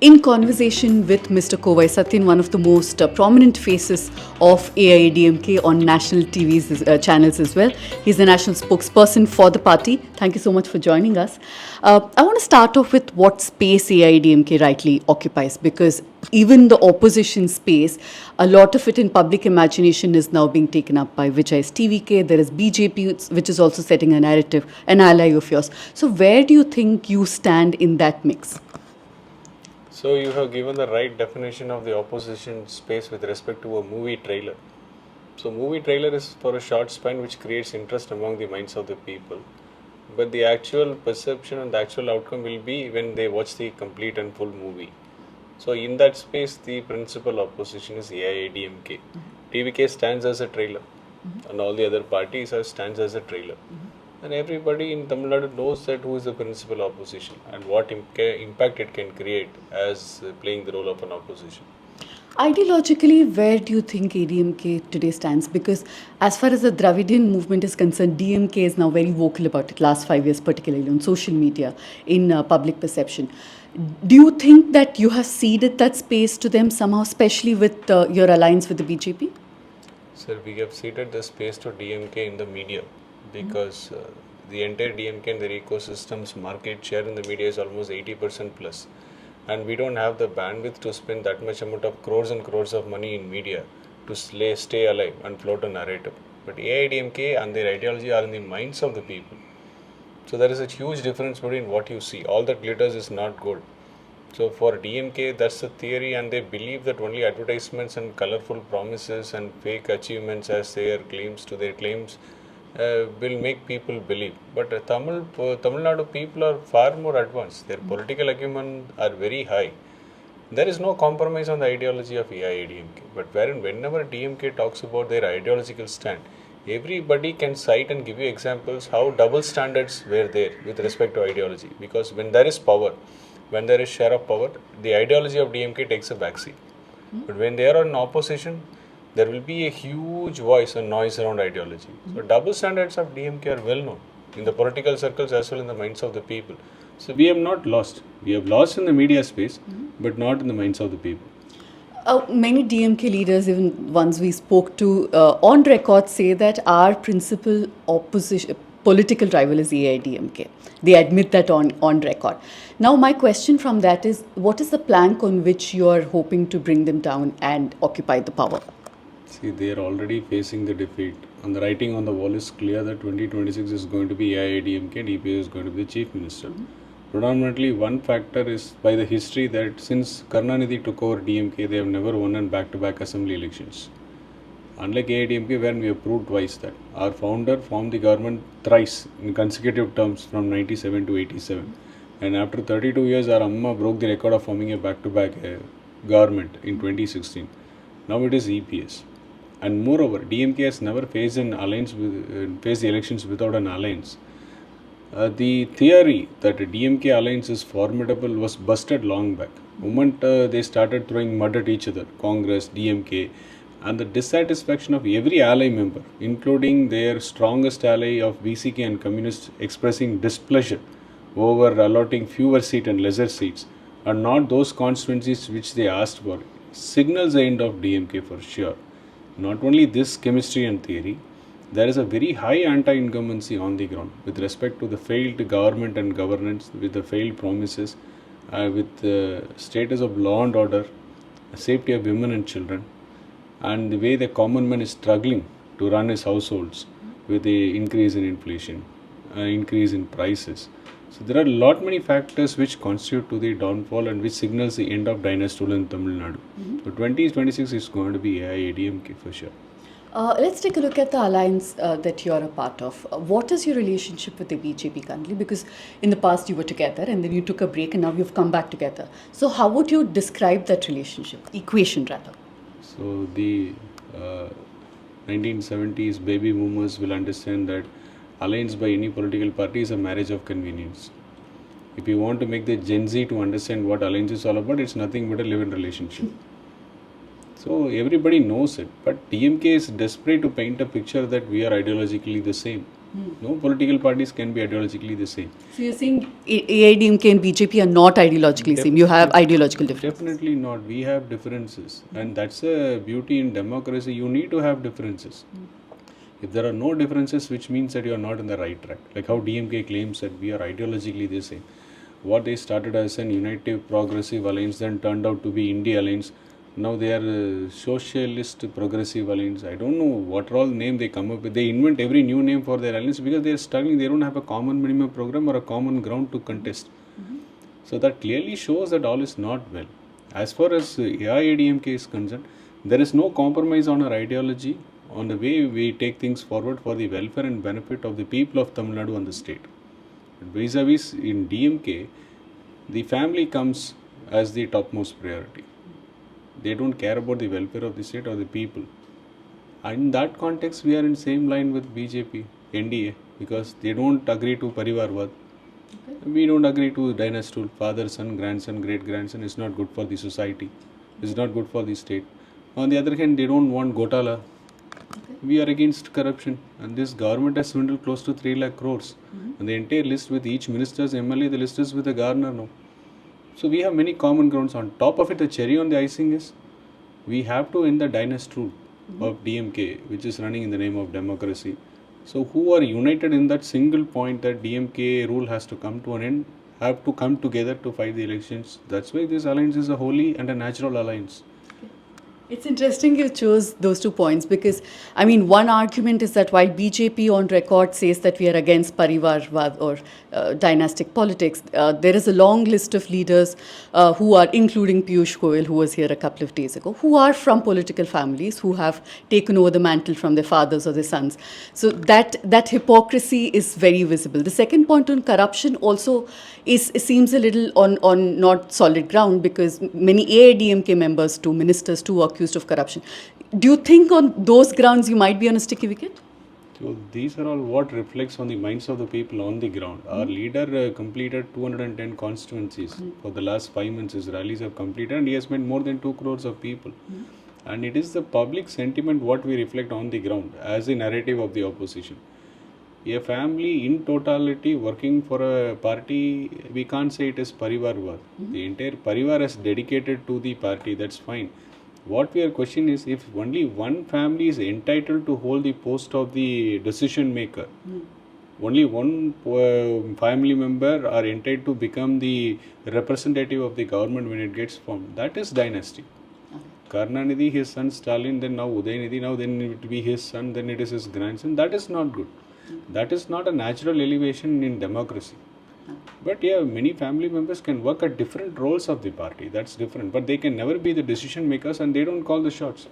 in conversation with Mr. Kovai Sathyan, one of the most prominent faces of AIADMK on national channels as well. He's the national spokesperson for the party. Thank you so much for joining us. I want to start off with what space AIADMK rightly occupies, because even the opposition space, a lot of it in public imagination is now being taken up by Vijay's TVK. There is BJP, which is also setting a narrative, an ally of yours. So where do you think you stand in that mix? So you have given the right definition of the opposition space with respect to a movie trailer. So movie trailer is for a short span which creates interest among the minds of the people. But the actual perception and the actual outcome will be when they watch the complete and full movie. So in that space, the principal opposition is AIADMK. TVK stands as a trailer, and all the other parties stands as a trailer. And everybody in Tamil Nadu knows that who is the principal opposition and what impact it can create as playing the role of an opposition. Ideologically, where do you think ADMK today stands? Because as far as the Dravidian movement is concerned, DMK is now very vocal about it, last 5 years particularly on social media, in public perception. Do you think that you have ceded that space to them somehow, especially with your alliance with the BJP? Sir, we have ceded the space to DMK in the media because the entire DMK and their ecosystem's market share in the media is almost 80% plus. And we don't have the bandwidth to spend that much amount of crores and crores of money in media to stay alive and float a narrative. But AIADMK and their ideology are in the minds of the people. So there is a huge difference between what you see. All that glitters is not gold. So for DMK, that's the theory, and they believe that only advertisements and colorful promises and fake achievements as their claims will make people believe. But Tamil Nadu people are far more advanced. Their political acumen are very high. There is no compromise on the ideology of AIADMK. But whenever DMK talks about their ideological stand, everybody can cite and give you examples how double standards were there with respect to ideology. Because when there is power, when there is share of power, the ideology of DMK takes a backseat. But when they are in opposition, there will be a huge voice and noise around ideology. So double standards of DMK are well known in the political circles as well in the minds of the people. So we have not lost. We have lost in the media space, but not in the minds of the people. Many DMK leaders, even ones we spoke to, on record say that our principal political rival is AIADMK. They admit that on record. Now my question from that is, what is the plank on which you are hoping to bring them down and occupy the power? See, they are already facing the defeat. And the writing on the wall is clear that 2026 is going to be AIADMK and EPS is going to be the chief minister. Predominantly, one factor is by the history that since Karnataka took over DMK, they have never won in back-to-back assembly elections. Unlike AIADMK, where we have proved twice that our founder formed the government thrice in consecutive terms from 97 to 87. And after 32 years, our Amma broke the record of forming a back-to-back government in 2016. Now it is EPS. And moreover, DMK has never faced an alliance faced the elections without an alliance. The theory that a DMK alliance is formidable was busted long back. The moment they started throwing mud at each other, Congress, DMK, and the dissatisfaction of every ally member, including their strongest ally of BCK and Communists, expressing displeasure over allotting fewer seats and lesser seats, and not those constituencies which they asked for, signals the end of DMK for sure. Not only this chemistry and theory, there is a very high anti-incumbency on the ground with respect to the failed government and governance, with the failed promises, with the status of law and order, safety of women and children, and the way the common man is struggling to run his households with the increase in inflation, increase in prices. So there are many factors which constitute to the downfall and which signals the end of dynasty in Tamil Nadu. So 2026 is going to be AIADMK for sure. Let's take a look at the alliance that you are a part of. What is your relationship with the BJP currently? Because in the past you were together and then you took a break and now you've come back together. So how would you describe that relationship, equation rather? So the 1970s baby boomers will understand that alliance by any political party is a marriage of convenience. If you want to make the Gen Z to understand what alliance is all about, it's nothing but a live-in relationship. So everybody knows it, but DMK is desperate to paint a picture that we are ideologically the same. No political parties can be ideologically the same. So you're saying AIADMK and BJP are not ideologically same. You have ideological differences. Definitely not. We have differences, and that's a beauty in democracy. You need to have differences. If there are no differences, which means that you are not in the right track. Like how DMK claims that we are ideologically the same. What they started as an united progressive alliance then turned out to be India alliance. Now they are a socialist progressive alliance. I don't know what all name they come up with. They invent every new name for their alliance because they are struggling. They don't have a common minimum program or a common ground to contest. So that clearly shows that all is not well. As far as AIADMK is concerned, there is no compromise on our ideology, on the way we take things forward for the welfare and benefit of the people of Tamil Nadu and the state. Vis-a-vis in DMK, the family comes as the topmost priority. They don't care about the welfare of the state or the people. And in that context, we are in same line with BJP, NDA, because they don't agree to Parivarvad. We don't agree to dynastic, father, son, grandson, great grandson. It's not good for the society. It's not good for the state. On the other hand, they don't want Gotala. We are against corruption, and this government has swindled close to 3 lakh crores. And the entire list with each minister's MLA, the list is with the governor now. So we have many common grounds. On top of it, the cherry on the icing is we have to end the dynastic rule of DMK, which is running in the name of democracy. So who are united in that single point that DMK rule has to come to an end, have to come together to fight the elections. That's why this alliance is a holy and a natural alliance. It's interesting you chose those 2 points because, I mean, one argument is that while BJP on record says that we are against Parivarvad or dynastic politics, there is a long list of leaders who are, including Piyush Goyal, who was here a couple of days ago, who are from political families, who have taken over the mantle from their fathers or their sons. So that hypocrisy is very visible. The second point on corruption also seems a little on not solid ground because many AIADMK members too, ministers too, are accused of corruption. Do you think on those grounds you might be on a sticky wicket? So these are all what reflects on the minds of the people on the ground. Our leader completed 210 constituencies for the last 5 months. His rallies have completed and he has met more than 2 crores of people. And it is the public sentiment what we reflect on the ground as the narrative of the opposition. A family in totality working for a party, we can't say it is Parivarvad. The entire Parivar is dedicated to the party, that's fine. What we are questioning is if only one family is entitled to hold the post of the decision maker, only one family member are entitled to become the representative of the government when it gets formed. That is dynasty. Karnanidhi, his son Stalin, then now Udayanidhi, now then it will be his son, then it is his grandson. That is not good. That is not a natural elevation in democracy. But yeah, many family members can work at different roles of the party. That's different. But they can never be the decision makers and they don't call the shots.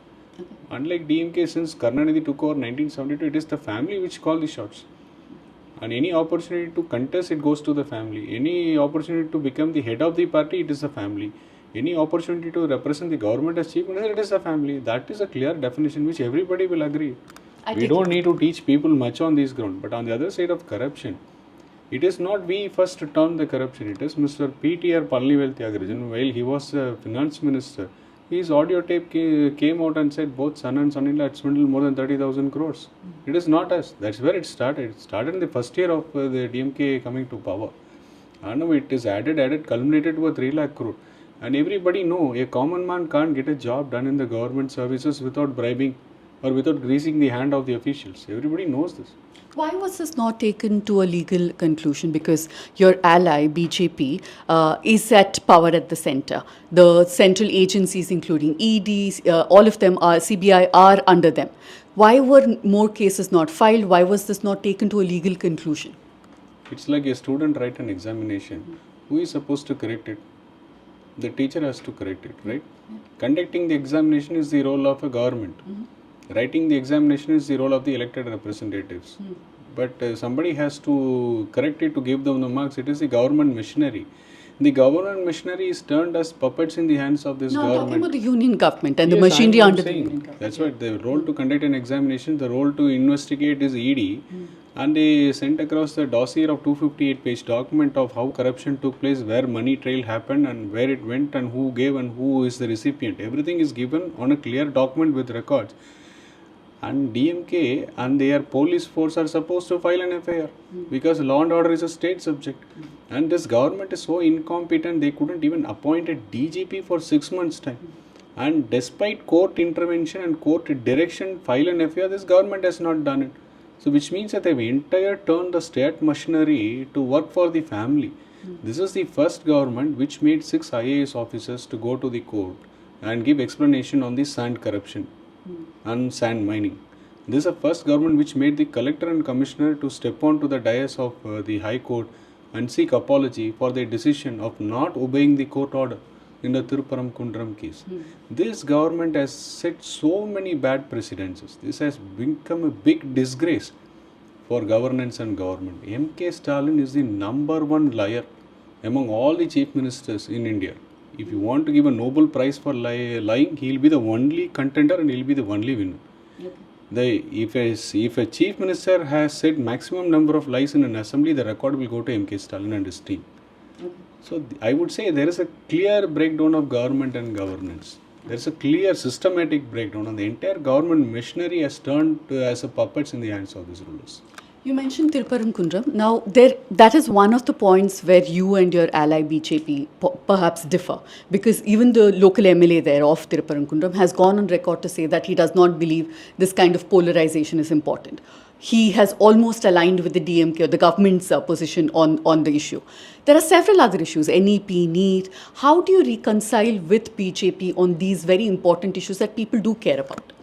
Unlike DMK, since Karnanidhi took over 1972, it is the family which call the shots. And any opportunity to contest, it goes to the family. Any opportunity to become the head of the party, it is the family. Any opportunity to represent the government as chief minister, it is the family. That is a clear definition which everybody will agree. We don't need to teach people much on this ground. But on the other side of corruption, it is not we first term the corruption. It is Mr. P.T.R. Palnivel Tyagarajan. While he was a finance minister, his audio tape came out and said both son and son-in-law had swindled more than 30,000 crores. It is not us. That's where it started. It started in the first year of the DMK coming to power. And now it is added, culminated to a 3 lakh crore. And everybody know a common man can't get a job done in the government services without bribing or without greasing the hand of the officials. Everybody knows this. Why was this not taken to a legal conclusion? Because your ally, BJP, is at power at the center. The central agencies, including ED, all of them, CBI, are under them. Why were more cases not filed? Why was this not taken to a legal conclusion? It's like a student write an examination. Who is supposed to correct it? The teacher has to correct it, right? Conducting the examination is the role of a government. Writing the examination is the role of the elected representatives. But somebody has to correct it to give them the marks. It is the government machinery. The government machinery is turned as puppets in the hands of this government. I'm talking about the union government and the machinery under the union government. That's right. The role to conduct an examination, the role to investigate is ED. And they sent across the dossier of 258-page document of how corruption took place, where money trail happened and where it went and who gave and who is the recipient. Everything is given on a clear document with records. And DMK and their police force are supposed to file an FIR because law and order is a state subject. And this government is so incompetent, they couldn't even appoint a DGP for 6 months' time. And despite court intervention and court direction, file an FIR, this government has not done it. So which means that they've entire turned the state machinery to work for the family. This is the first government which made 6 IAS officers to go to the court and give explanation on the sand corruption and sand mining. This is the first government which made the collector and commissioner to step onto the dais of the High Court and seek apology for their decision of not obeying the court order in the Thiruparamkundram case. This government has set so many bad precedences. This has become a big disgrace for governance and government. M.K. Stalin is the number one liar among all the chief ministers in India. If you want to give a Nobel Prize for lying, he will be the only contender and he will be the only winner. Okay. If a chief minister has said maximum number of lies in an assembly, the record will go to M.K. Stalin and his team. Okay. So I would say there is a clear breakdown of government and governance. There is a clear systematic breakdown, and the entire government machinery has turned as a puppets in the hands of these rulers. You mentioned Thiruparamkundram. Now, that is one of the points where you and your ally BJP perhaps differ, because even the local MLA there of Thiruparamkundram has gone on record to say that he does not believe this kind of polarization is important. He has almost aligned with the DMK or the government's position on the issue. There are several other issues, NEP, NEET. How do you reconcile with BJP on these very important issues that people do care about?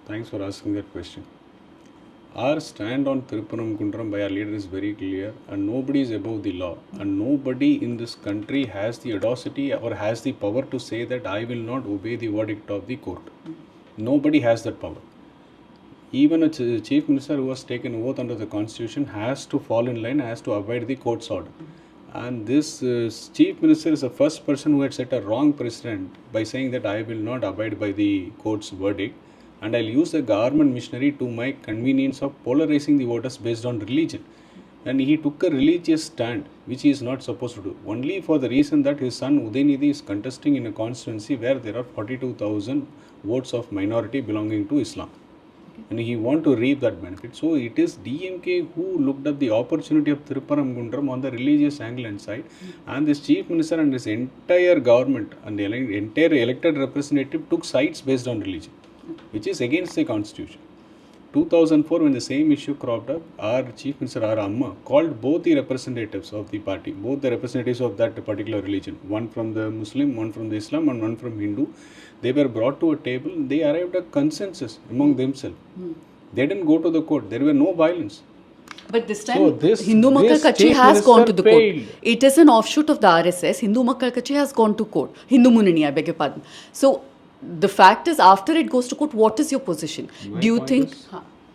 Thanks for asking that question. Our stand on Thiruparamkundram by our leader is very clear, and nobody is above the law, and nobody in this country has the audacity or has the power to say that I will not obey the verdict of the court. Nobody has that power. Even a chief minister who has taken oath under the constitution has to fall in line, has to abide the court's order. And this chief minister is the first person who had set a wrong precedent by saying that I will not abide by the court's verdict, and I'll use the government machinery to my convenience of polarizing the voters based on religion. And he took a religious stand, which he is not supposed to do, only for the reason that his son Udaynidhi is contesting in a constituency where there are 42,000 votes of minority belonging to Islam. And he want to reap that benefit. So it is DMK who looked at the opportunity of Thiruparamkundram on the religious angle and side, and this chief minister and his entire government and the entire elected representative took sides based on religion, which is against the constitution. 2004, when the same issue cropped up, our chief minister, our Amma, called both the representatives of the party, both the representatives of that particular religion, one from the Muslim, one from the Islam, and one from Hindu. They were brought to a table. They arrived at consensus among themselves. They didn't go to the court. There were no violence. But this time, Hindu Makkal Kachi has gone to the court. It is an offshoot of the RSS. Hindu Makkal Kachi has gone to court. Hindu Munani, I beg your pardon. So, the fact is, after it goes to court, what is your position? Do you think...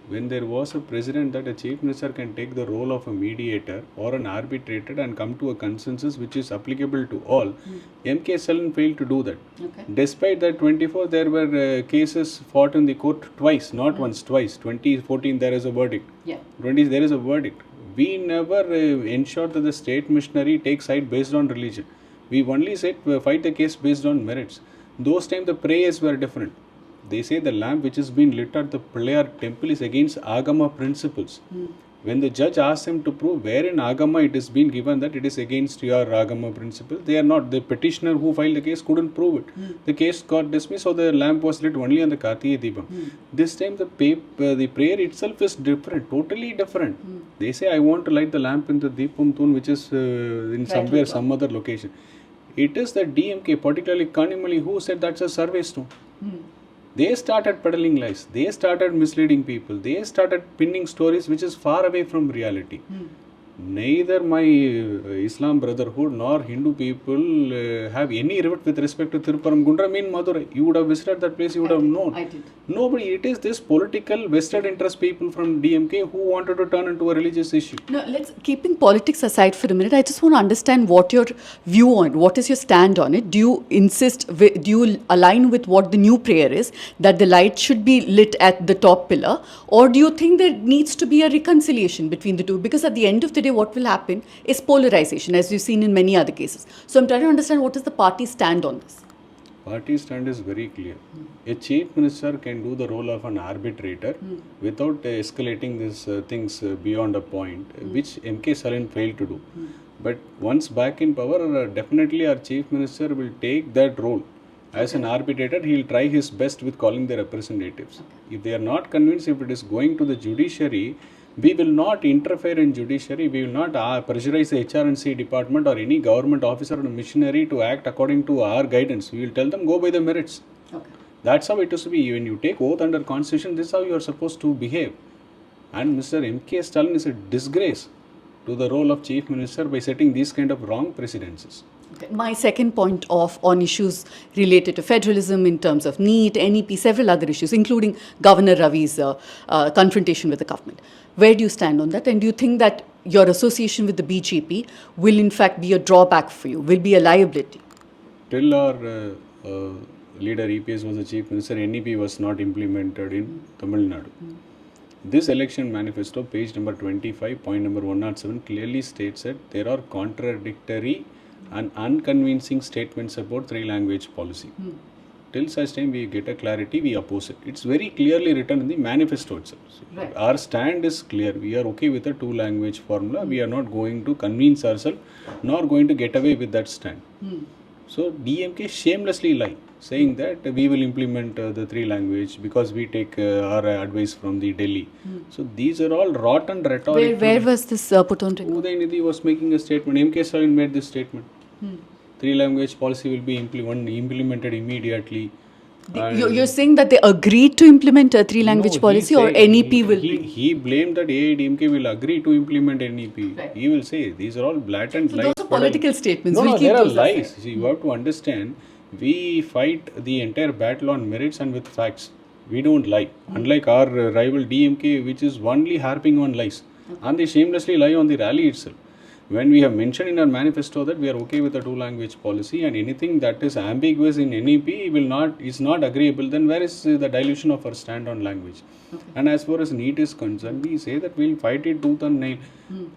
When there was a precedent that a chief minister can take the role of a mediator or an arbitrator and come to a consensus which is applicable to all, M.K. Stalin failed to do that. Okay. Despite that, 24 there were cases fought in the court twice, not once, twice. 2014 there is a verdict. 20 there is a verdict. We never ensured that the state machinery takes side based on religion. We only said fight the case based on merits. Those times the prayers were different. They say the lamp which is being lit at the Pullayar temple is against Agama principles. When the judge asked him to prove where in Agama it is being given that it is against your Agama principle, they are not. The petitioner who filed the case couldn't prove it. The case got dismissed, so the lamp was lit only on the Kartiya Deepam. This time the prayer itself is different, totally different. They say I want to light the lamp in the Deepam Tun, which is in somewhere, some other location. It is the DMK, particularly Kanimali, who said that's a survey stone. They started peddling lies. They started misleading people. They started pinning stories which is far away from reality. Neither my Islam brotherhood nor Hindu people have any regret with respect to Thiruparamkundram in Madurai. You would have visited that place, you would have known. I did. Nobody. It is this political vested interest people from DMK who wanted to turn into a religious issue. No, keeping politics aside for a minute, I just want to understand what your view on it, what is your stand on it. Do you align with what the new prayer is, that the light should be lit at the top pillar, or do you think there needs to be a reconciliation between the two? Because at the end of the day, what will happen is polarization, as we've seen in many other cases. So I'm trying to understand, what is the party stand on this? Party stand is very clear. A chief minister can do the role of an arbitrator without escalating these things beyond a point, which MK Stalin failed to do. But once back in power, definitely our chief minister will take that role. As an arbitrator, he will try his best with calling the representatives. If they are not convinced, if it is going to the judiciary, we will not interfere in judiciary. We will not pressurize the HR&C department or any government officer or missionary to act according to our guidance. We will tell them go by the merits. Okay. That's how it is to be. When you take oath under constitution, this is how you are supposed to behave. And Mr. MK Stalin is a disgrace to the role of chief minister by setting these kind of wrong precedences. Okay. My second point on issues related to federalism in terms of NEET, NEP, several other issues, including Governor Ravi's confrontation with the government. Where do you stand on that? And do you think that your association with the BJP will in fact be a drawback for you, will be a liability? Till our leader EPS was the chief minister, NEP was not implemented in Tamil Nadu. This election manifesto, page number 25, point number 107, clearly states that there are contradictory and unconvincing statements about three-language policy. Till such time we get a clarity, we oppose it. It's very clearly written in the manifesto itself. Right. Our stand is clear. We are okay with a two-language formula. We are not going to convince ourselves, nor going to get away with that stand. So DMK shamelessly lie, saying that we will implement the three-language because we take our advice from the Delhi. So these are all rotten rhetoric. Where was this put on record? Udayanidhi was making a statement. MK Stalin made this statement. Three-language policy will be implemented immediately. You're saying that they agreed to implement a three-language policy, or NEP will be? He blamed that AIADMK will agree to implement NEP. Right. He will say these are all blatant lies. Those are political statements. No, there are lies. See, you have to understand, we fight the entire battle on merits and with facts. We don't lie. Unlike our rival DMK, which is only harping on lies. And they shamelessly lie on the rally itself. When we have mentioned in our manifesto that we are okay with a two-language policy, and anything that is ambiguous in NEP is not agreeable, then where is the dilution of our stand on language? Okay. And as far as NEET is concerned, we say that we will fight it tooth and nail.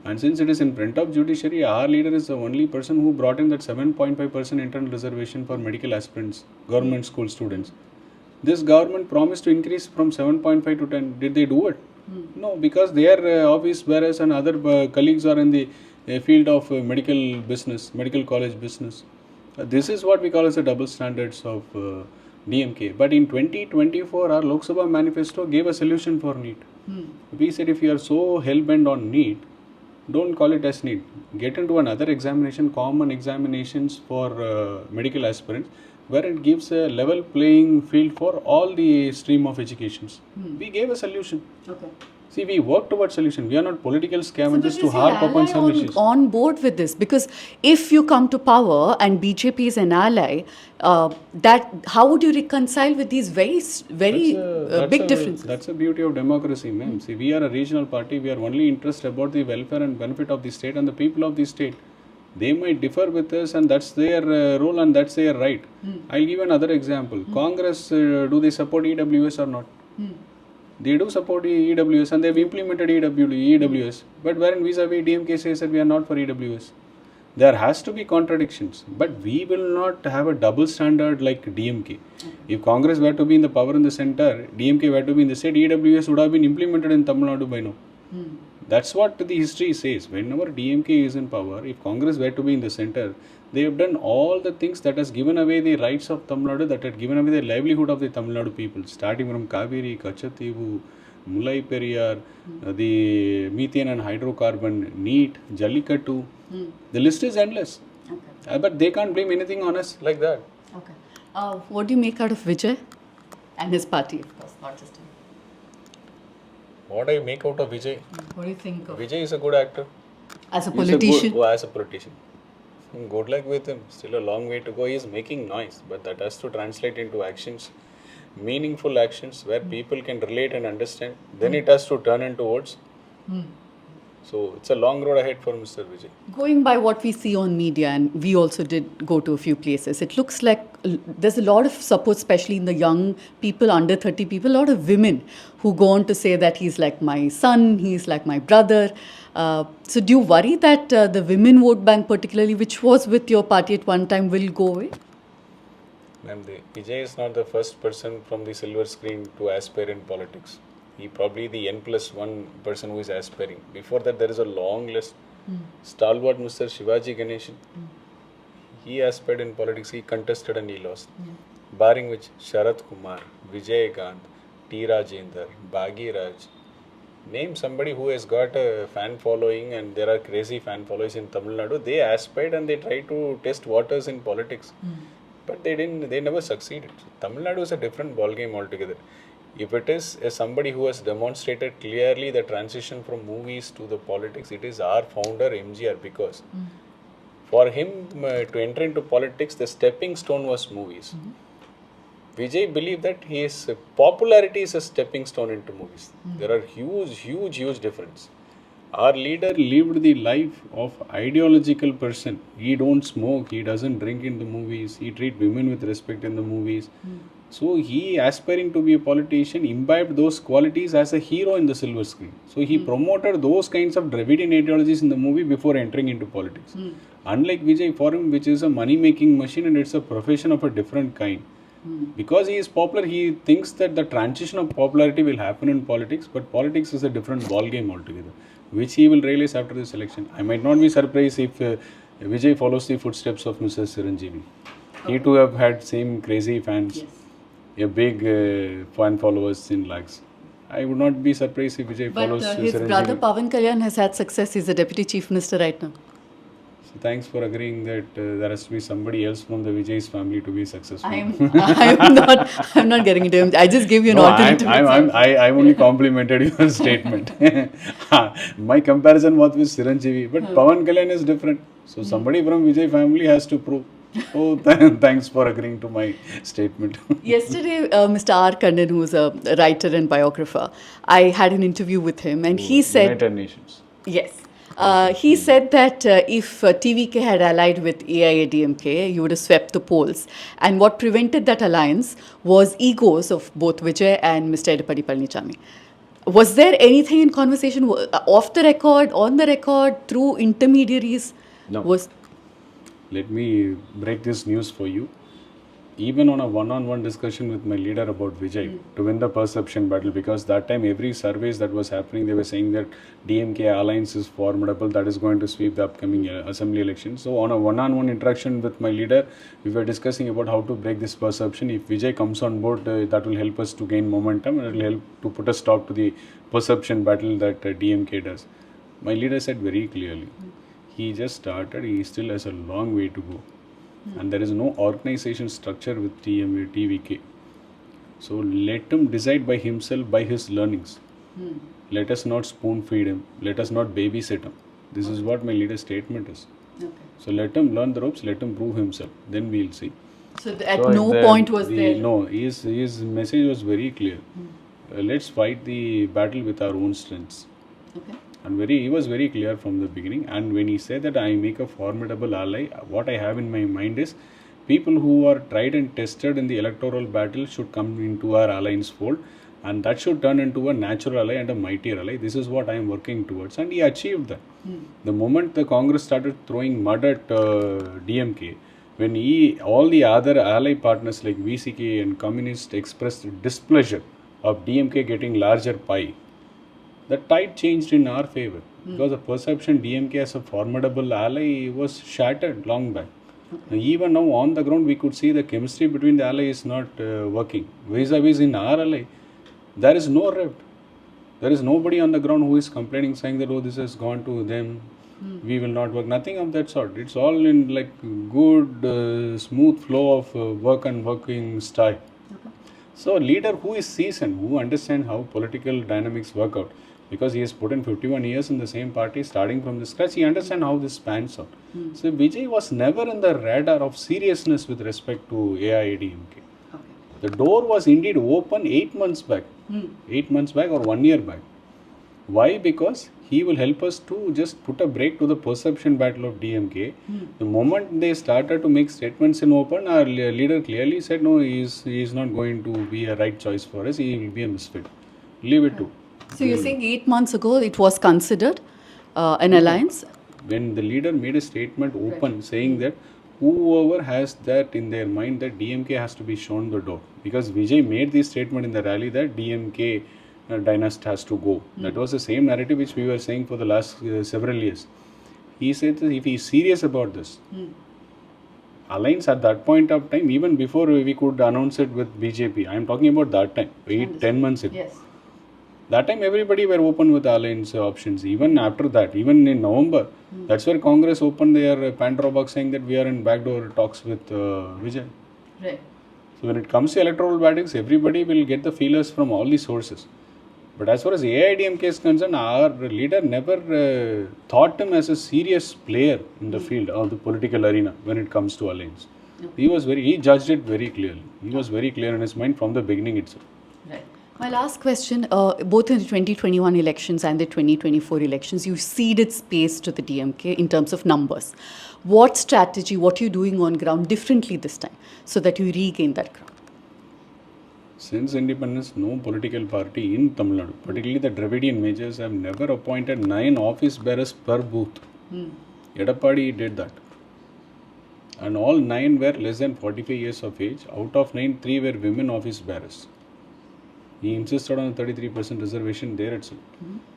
And since it is in front of judiciary, our leader is the only person who brought in that 7.5% internal reservation for medical aspirants, government school students. This government promised to increase from 7.5 to 10. Did they do it? No, because their office bearers and other colleagues are in the field of medical business, medical college business. This is what we call as the double standards of DMK. But in 2024, our Lok Sabha manifesto gave a solution for NEET. We said if you are so hell-bent on NEET, don't call it as NEET. Get into another examination, common examinations for medical aspirants, where it gives a level playing field for all the stream of educations. We gave a solution. Okay. See, we work towards solution. We are not political scavengers to harp upon some issues. On board with this, because if you come to power and BJP is an ally, how would you reconcile with these very big differences? That's the beauty of democracy, ma'am. See, we are a regional party. We are only interested about the welfare and benefit of the state and the people of the state. They might differ with us, and that's their role and that's their right. I'll give another example. Congress, do they support EWS or not? They do support EWS and they've implemented EWS. But wherein vis-a-vis DMK says that we are not for EWS. There has to be contradictions. But we will not have a double standard like DMK. If Congress were to be in the power in the center, DMK were to be in the state, EWS would have been implemented in Tamil Nadu by now. That's what the history says. Whenever DMK is in power, if Congress were to be in the center, they have done all the things that has given away the rights of Tamil Nadu, that had given away the livelihood of the Tamil Nadu people, starting from Kaveri, Kachativu, Mulai Periyar, the methane and hydrocarbon, NEET, Jallikattu. The list is endless. Okay. But they can't blame anything on us like that. Okay. What do you make out of Vijay and his party, of course, not just him? What I make out of Vijay? What do you think of Vijay is a good actor. As a politician? As a politician. Good luck with him. Still a long way to go. He is making noise, but that has to translate into actions, meaningful actions where people can relate and understand. Then it has to turn into votes. So it's a long road ahead for Mr. Vijay. Going by what we see on media, and we also did go to a few places, it looks like there's a lot of support, especially in the young people, under 30 people, a lot of women who go on to say that he's like my son, he's like my brother. So do you worry that the women vote bank particularly, which was with your party at one time, will go away? Ma'am, Vijay is not the first person from the silver screen to aspire in politics. He probably the N+1 person who is aspiring. Before that, there is a long list. Stalwart Mr. Shivaji Ganeshan. He aspired in politics. He contested and he lost. Barring which Sharat Kumar, Vijay Gandh, T. Rajendra, Bagi Raj. Name somebody who has got a fan following, and there are crazy fan followers in Tamil Nadu. They aspired and they tried to test waters in politics. But they never succeeded. So Tamil Nadu is a different ballgame altogether. If it is somebody who has demonstrated clearly the transition from movies to the politics, it is our founder MGR, because for him to enter into politics, the stepping stone was movies. Vijay believed that his popularity is a stepping stone into movies. There are huge difference. Our leader lived the life of ideological person. He don't smoke, he doesn't drink in the movies, he treat women with respect in the movies. So he, aspiring to be a politician, imbibed those qualities as a hero in the silver screen. So he promoted those kinds of Dravidian ideologies in the movie before entering into politics. Unlike Vijay, for him, which is a money-making machine and it's a profession of a different kind. Because he is popular, he thinks that the transition of popularity will happen in politics, but politics is a different ballgame altogether, which he will realize after this election. I might not be surprised if Vijay follows the footsteps of Mr. Chiranjeevi. He too have had same crazy fans, a big fan followers in lakhs. I would not be surprised if Vijay follows his Chiranjeevi. brother Pawan Kalyan has had success. He's a deputy chief minister right now. So thanks for agreeing that there has to be somebody else from the Vijay's family to be successful. I'm not getting into him. I just gave you an alternative. I only complimented your statement. My comparison was with Chiranjeevi, but Pawan Kalyan is different. So somebody from Vijay family has to prove. Oh, thanks for agreeing to my statement. Yesterday, Mr. R. Kannan, who's a writer and biographer, I had an interview with him, and he said, United Nations. Yes. He said that if TVK had allied with AIADMK, you would have swept the polls. And what prevented that alliance was egos of both Vijay and Mr. Edapadi Palanichami. Was there anything in conversation off the record, on the record, through intermediaries? No. Let me break this news for you. Even on a one-on-one discussion with my leader about Vijay to win the perception battle, because that time every surveys that was happening, they were saying that DMK alliance is formidable, that is going to sweep the upcoming assembly election. So on a one-on-one interaction with my leader, we were discussing about how to break this perception. If Vijay comes on board, that will help us to gain momentum and it will help to put a stop to the perception battle that DMK does. My leader said very clearly, he just started, he still has a long way to go. And there is no organization structure with TVK. So let him decide by himself, by his learnings. Let us not spoon feed him. Let us not babysit him. This is what my leader's statement is. Okay. So let him learn the ropes, let him prove himself. Then we'll see. So at no point was there... No, his message was very clear. Let's fight the battle with our own strengths. Okay. And he was very clear from the beginning. And when he said that I make a formidable ally, what I have in my mind is people who are tried and tested in the electoral battle should come into our alliance fold, and that should turn into a natural ally and a mightier ally. This is what I am working towards, and he achieved that. The moment the Congress started throwing mud at DMK, when all the other ally partners like VCK and Communist expressed displeasure of DMK getting larger pie, the tide changed in our favor, because the perception DMK as a formidable ally was shattered long back. Okay. Even now on the ground we could see the chemistry between the ally is not working. Vis-a-vis in our ally, there is no rift. There is nobody on the ground who is complaining, saying that, oh, this has gone to them, we will not work. Nothing of that sort. It's all in like good, smooth flow of work and working style. Okay. So a leader who is seasoned, who understands how political dynamics work out, because he has put in 51 years in the same party, starting from the scratch, he understands how this pans out. So Vijay was never in the radar of seriousness with respect to AIADMK. Okay. The door was indeed open 8 months back. 8 months back or 1 year back. Why? Because he will help us to just put a break to the perception battle of DMK. The moment they started to make statements in open, our leader clearly said, no, he is not going to be a right choice for us, he will be a misfit. Leave it to. So you're saying 8 months ago it was considered an alliance? When the leader made a statement open saying that whoever has that in their mind that DMK has to be shown the door. Because Vijay made this statement in the rally that DMK dynasty has to go. That was the same narrative which we were saying for the last several years. He said that if he is serious about this, alliance at that point of time, even before we could announce it with BJP, I am talking about that time, 10 months ago. Yes. That time everybody were open with alliance options. Even after that, even in November, that's where Congress opened their Pandora box saying that we are in backdoor talks with Vijay. Right. So when it comes to electoral politics, everybody will get the feelers from all these sources. But as far as AIADMK is concerned, our leader never thought him as a serious player in the field of the political arena when it comes to alliance. He judged it very clearly. He was very clear in his mind from the beginning itself. Right. My last question, both in the 2021 elections and the 2024 elections, you ceded space to the DMK in terms of numbers. What strategy, what are you doing on ground differently this time so that you regain that ground? Since independence, no political party in Tamil Nadu, particularly the Dravidian majors, have never appointed 9 office bearers per booth. Edappadi did that. And all 9 were less than 45 years of age. Out of 9, 3 were women office bearers. He insisted on a 33% reservation there itself.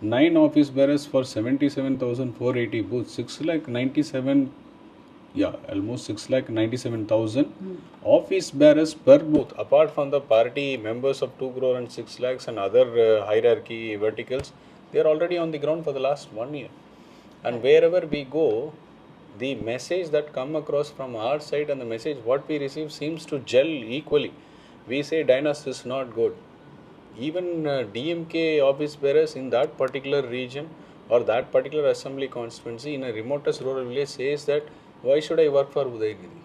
9 office bearers for 77,480 booths, 697,000 office bearers per booth. Apart from the party members of 2 crore and 6 lakhs and other hierarchy verticals, they are already on the ground for the last 1 year. And wherever we go, the message that come across from our side and the message what we receive seems to gel equally. We say dynasty is not good. Even DMK office bearers in that particular region or that particular assembly constituency in a remotest rural village says that why should I work for Udayanidhi?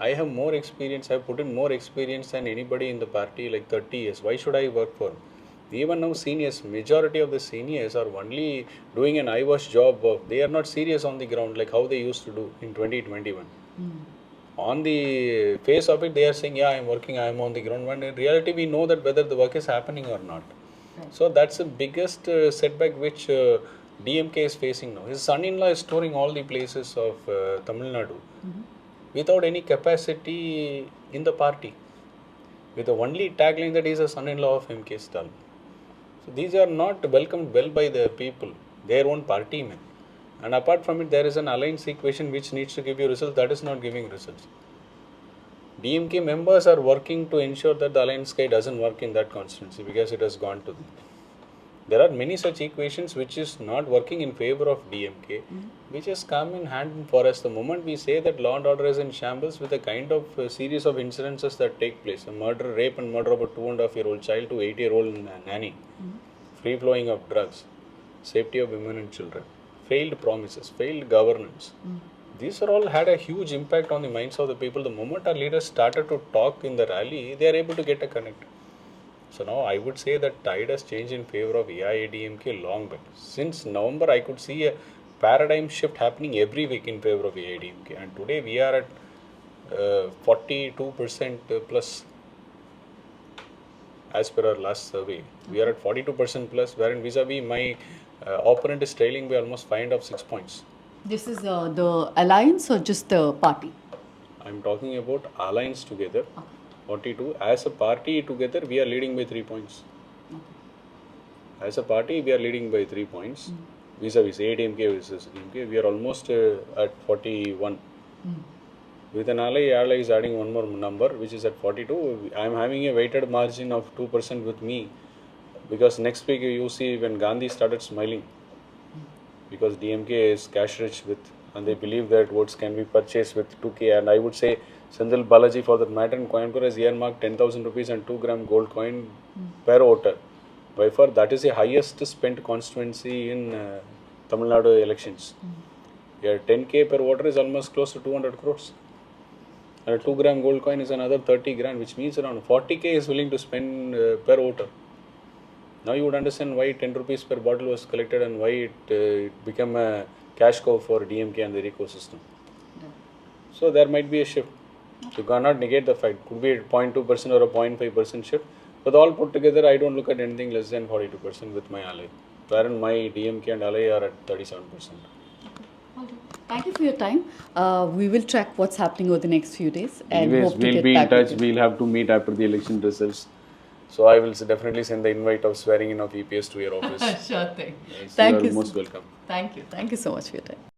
I have more experience, I have put in more experience than anybody in the party, like 30 years. Why should I work for? Even now seniors, majority of the seniors are only doing an eyewash job. They are not serious on the ground like how they used to do in 2021. On the face of it, they are saying, yeah, I am working, I am on the ground. But in reality, we know that whether the work is happening or not. Right. So that's the biggest setback which DMK is facing now. His son-in-law is touring all the places of Tamil Nadu without any capacity in the party. With the only tagline that he is a son-in-law of MK Stalin. So these are not welcomed well by the people, their own party men. And apart from it, there is an alliance equation which needs to give you results, that is not giving results. DMK members are working to ensure that the alliance guy doesn't work in that constituency because it has gone to them. There are many such equations which is not working in favor of DMK, which has come in hand for us. The moment we say that law and order is in shambles with a kind of series of incidences that take place, a murder, rape and murder of a 2.5-year-old child to 8-year-old nanny, free flowing of drugs, safety of women and children, failed promises, failed governance. These are all had a huge impact on the minds of the people. The moment our leaders started to talk in the rally, they are able to get a connect. So now I would say that tide has changed in favor of AIADMK long back. Since November, I could see a paradigm shift happening every week in favor of AIADMK. And today we are at 42% plus as per our last survey. We are at 42% plus, wherein vis-a-vis my opponent is trailing by almost 5.5-6 points. This is the alliance or just the party? I am talking about alliance together. 42. As a party together, we are leading by 3 points. As a party, we are leading by 3 points. Vis-a-vis AIADMK versus DMK, we are almost at 41. With an ally is adding one more number, which is at 42. I am having a weighted margin of 2% with me. Because next week you see when Gandhi started smiling, because DMK is cash rich with, and they believe that votes can be purchased with 2K. And I would say Sendil Balaji for that matter in Coimbatore has earmarked 10,000 rupees and 2-gram gold coin per voter. By far, that is the highest spent constituency in Tamil Nadu elections. Yeah, 10K per voter is almost close to 200 crores. And a 2-gram gold coin is another 30 grand, which means around 40K is willing to spend per voter. Now you would understand why 10 rupees per bottle was collected and why it became a cash cow for DMK and their ecosystem. Yeah. So there might be a shift. You cannot negate the fact. Could be 0.2% or a 0.5% shift. But all put together, I don't look at anything less than 42% with my ally. Wherein my DMK and ally are at 37%. Thank you for your time. We will track what's happening over the next few days and Anyways, hope to we'll get be in back touch. with you. We'll have to meet after the election results. So I will definitely send the invite of swearing in of EPS to your office. Sure thing. Yes, Thank you you. are most welcome. Thank you. Thank you so much for your time.